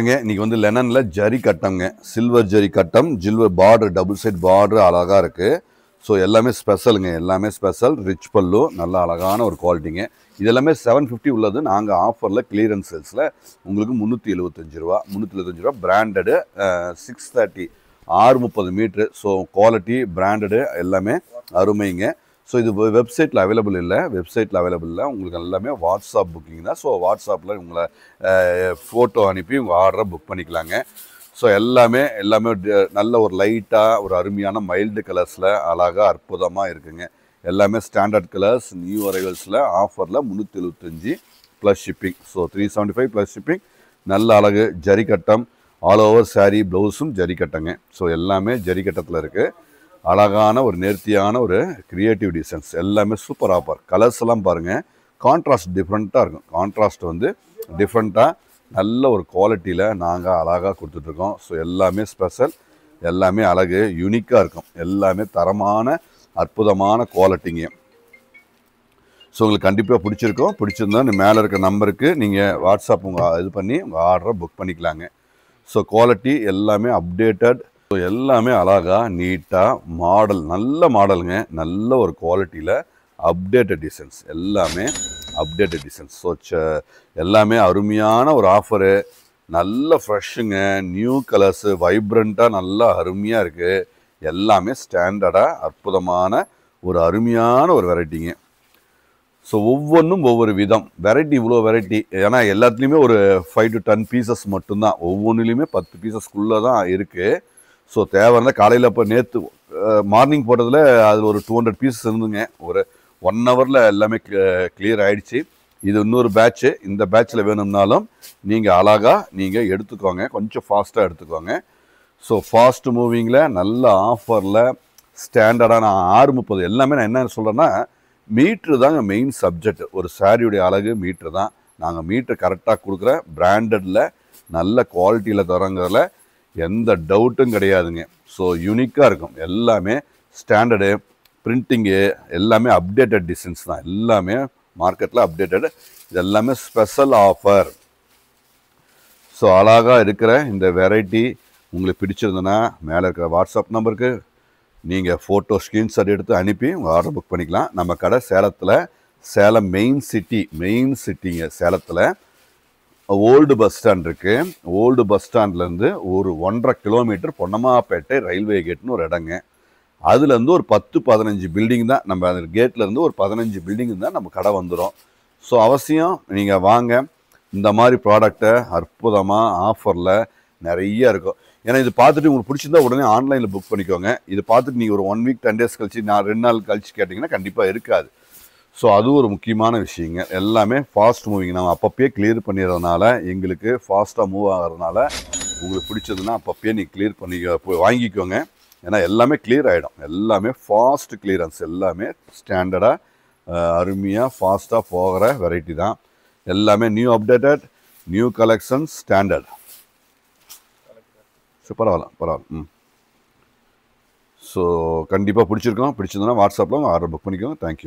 இன்னைக்கு வந்து லெனன்ல ஜரி கட்டம்ங்க, சில்வர் ஜரி கட்டம், silver border, double side border அழகா இருக்கு. ஸோ எல்லாமே ஸ்பெஷலுங்க, எல்லாமே ஸ்பெஷல், ரிச் பல்லு, நல்ல அழகான ஒரு குவாலிட்டிங்க. இது எல்லாமே 750 உள்ளது. நாங்கள் ஆஃபரில் கிளியரன்ஸ் சேல்ஸில் உங்களுக்கு 375 ரூபா, 375 ரூபா. Branded 630, 630 metre. So quality branded எல்லாமே அருமைங்க. ஸோ இது வெப்சைட்டில் அவைலபிள் இல்லை, உங்களுக்கு எல்லாமே வாட்ஸ்அப் புக்கிங் தான். ஸோ வாட்ஸ்அப்பில் உங்களை ஃபோட்டோ அனுப்பி உங்கள் ஆர்டரை புக் பண்ணிக்கலாங்க. ஸோ எல்லாமே நல்ல ஒரு லைட்டாக ஒரு அருமையான மைல்டு கலர்ஸில் அழகாக அற்புதமாக இருக்குங்க. எல்லாமே ஸ்டாண்டர்ட் கலர்ஸ், நியூ அரைவல்ஸில் ஆஃபரில் 375 plus shipping. So 375 plus shipping. நல்ல அழகு ஜரிக்கட்டம், ஆல் ஓவர் சாரீ ப்ளவுஸும் ஜரிக்கட்டங்க. ஸோ எல்லாமே ஜரிக்கட்டத்தில் இருக்குது. அழகான ஒரு நேர்த்தியான ஒரு கிரியேட்டிவ் டிசைன்ஸ், எல்லாமே சூப்பர் ஆஃபர். கலர்ஸ் எல்லாம் பாருங்கள், கான்ட்ராஸ்ட் டிஃப்ரெண்ட்டாக இருக்கும். கான்ட்ராஸ்ட் வந்து டிஃப்ரெண்ட்டாக நல்ல ஒரு குவாலிட்டியில் நாங்கள் அழகாக கொடுத்துட்ருக்கோம். ஸோ எல்லாமே ஸ்பெஷல், எல்லாமே அழகு, யூனிக்காக இருக்கும். எல்லாமே தரமான அற்புதமான குவாலிட்டிங்க. ஸோ உங்களுக்கு கண்டிப்பாக பிடிச்சிருந்தா மேலே இருக்க நம்பருக்கு நீங்கள் வாட்ஸ்அப் இது பண்ணி உங்கள் ஆர்டரை புக் பண்ணிக்கலாங்க. ஸோ குவாலிட்டி எல்லாமே அப்டேட்டட். ஸோ எல்லாமே அழகாக நீட்டாக மாடல், நல்ல மாடலுங்க, நல்ல ஒரு குவாலிட்டியில் அப்டேட்டட் டிசைன்ஸ், எல்லாமே அப்டேட்டட் டிசைன்ஸ். ஸோ எல்லாமே அருமையான ஒரு ஆஃபரு, நல்ல ஃப்ரெஷ்ஷுங்க, நியூ கலர்ஸு, வைப்ரண்ட்டாக நல்லா அருமையாக இருக்குது. எல்லாமே ஸ்டாண்டர்டாக அற்புதமான ஒரு அருமையான ஒரு வெரைட்டிங்க. ஸோ ஒவ்வொன்றும் ஒவ்வொரு விதம், வெரைட்டி இவ்வளோ வெரைட்டி. ஏன்னா எல்லாத்துலேயுமே ஒரு 5 to 10 பீசஸ் மட்டும்தான், ஒவ்வொன்றுலேயுமே 10 பீசஸ்க்குள்ளே தான் இருக்குது. ஸோ தேவை இருந்தால் காலையில் இப்போ நேற்று மார்னிங் போட்டதில் அதில் ஒரு 200 பீசஸ் இருந்துங்க. ஒரு 1 ஹவரில் எல்லாமே கிளியர் ஆகிடுச்சு. இது இன்னொரு பேட்ச்சு, இந்த பேட்சில் வேணும்னாலும் நீங்கள் அழகாக நீங்கள் எடுத்துக்கோங்க, கொஞ்சம் ஃபாஸ்ட்டாக எடுத்துக்கோங்க. ஸோ ஃபாஸ்ட் மூவிங்கில் நல்ல ஆஃபரில் ஸ்டாண்டர்டான 630. எல்லாமே நான் என்ன சொல்கிறேன்னா, மீட்ரு தாங்க மெயின் சப்ஜெக்ட். ஒரு சாரியுடைய அழகு மீட்ரு தான். நாங்கள் மீட்ரு கரெக்டாக கொடுக்குற பிராண்டடில் நல்ல குவாலிட்டியில் தரங்கிறதுல எந்த டவுட்டும் கிடையாதுங்க. ஸோ யூனிக்காக இருக்கும், எல்லாமே ஸ்டாண்டர்டு, பிரிண்டிங்கு எல்லாமே அப்டேட்டட் டிசைன்ஸ் தான். எல்லாமே மார்க்கெட்டில் அப்டேட்டடு. இது எல்லாமே ஸ்பெஷல் ஆஃபர். ஸோ அழகாக இருக்கிற இந்த வெரைட்டி உங்களுக்கு பிடிச்சிருந்ததுன்னா மேலே இருக்கிற வாட்ஸ்அப் நம்பருக்கு நீங்கள் ஃபோட்டோ ஸ்க்ரீன்ஷாட் எடுத்து அனுப்பி உங்கள் ஆர்டர் புக் பண்ணிக்கலாம். நம்ம கடை சேலம் மெயின் சிட்டிங்க. சேலத்தில் ஓல்டு பஸ் ஸ்டாண்ட் இருக்குது. ஓல்டு பஸ் ஸ்டாண்ட்லேருந்து ஒரு 1.5 கிலோமீட்டர் பொன்னம்மாப்பேட்டை ரயில்வே கேட்னு ஒரு இடங்க. அதுலேருந்து ஒரு 10-15 பில்டிங் தான், நம்ம அந்த கேட்லேருந்து ஒரு 15 பில்டிங் தான் நம்ம கடை வந்துடும். ஸோ அவசியம் நீங்கள் வாங்க. இந்த மாதிரி ப்ராடக்டை அற்புதமாக ஆஃபரில் நிறைய இருக்கும். ஏன்னா இது பார்த்துட்டு உங்களுக்கு பிடிச்சிருந்தா உடனே ஆன்லைனில் புக் பண்ணிக்கோங்க. இது பார்த்துட்டு நீங்கள் ஒரு 1 வீக் 10 டேஸ் கழிச்சு, நான் 2 நாள் கழிச்சு கேட்டிங்கன்னா கண்டிப்பாக இருக்காது. ஸோ அது ஒரு முக்கியமான விஷயங்க. எல்லாமே ஃபாஸ்ட் மூவிங், நம்ம அப்பப்பயே கிளியர் பண்ணிடுறதுனால, எங்களுக்கு ஃபாஸ்ட்டாக மூவ் ஆகிறதுனால உங்களுக்கு பிடிச்சதுன்னா அப்பப்பயே நீங்கள் கிளியர் பண்ணி வாங்கிக்கோங்க. ஏன்னா எல்லாமே கிளியர் ஆகிடும். எல்லாமே ஃபாஸ்ட் கிளியரன்ஸ், எல்லாமே ஸ்டாண்டர்டாக அருமையாக ஃபாஸ்ட்டாக போகிற வெரைட்டி தான். எல்லாமே new updated, new collection, standard. So பரவாயில்ல. ஸோ கண்டிப்பாக பிடிச்சிருந்ததுன்னா வாட்ஸ்அப்பில் உங்கள் ஆர்டர் புக் பண்ணிக்கோங்க. தேங்க்யூ.